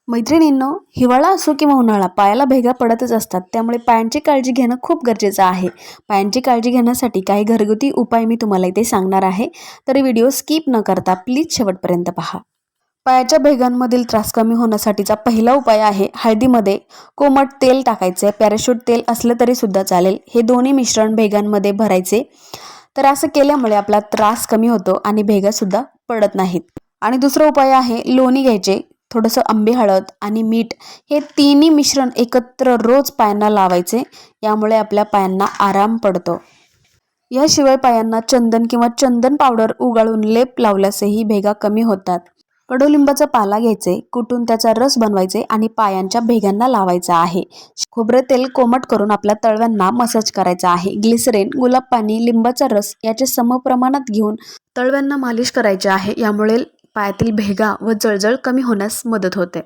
मैत्रिणींनो, हिवाळा असो किंवा उन्हाळा पायाला भेगा पडतच असतात. त्यामुळे पायांची काळजी घेणं खूप गरजेचं आहे. पायांची काळजी घेण्यासाठी काही घरगुती उपाय मी तुम्हाला इथे सांगणार आहे. तर व्हिडिओ स्किप न करता प्लीज शेवटपर्यंत पहा. पायाच्या भेगांमधील त्रास कमी होण्यासाठीचा पहिला उपाय आहे हळदीमध्ये कोमट तेल टाकायचे. पॅराशूट तेल असलं तरी सुद्धा चालेल. हे दोन्ही मिश्रण भेगांमध्ये भरायचे. तर असं केल्यामुळे आपला त्रास कमी होतो आणि भेगा सुद्धा पडत नाहीत. आणि दुसरा उपाय आहे लोणी घ्यायचे. थोडंसं आंबे हळद आणि मीठ हे तिन्ही मिश्रण एकत्र रोज पायांना लावायचे. यामुळे आपल्या पायांना आराम पडतो. याशिवाय पायांना चंदन किंवा चंदन पावडर उगाळून लेप लावल्यासही भेगा कमी होतात. कडुलिंबाचा पाला घ्यायचे, कुटून त्याचा रस बनवायचे आणि पायांच्या भेगांना लावायचा आहे. खोबरे तेल कोमट करून आपल्या तळव्यांना मसाज करायचा आहे. ग्लिसरीन, गुलाब पाणी, लिंबाचा रस याचे समप्रमाणात घेऊन तळव्यांना मालिश करायचे आहे. यामुळे पायातील भेगा व जळजळ कमी होण्यास मदत होते.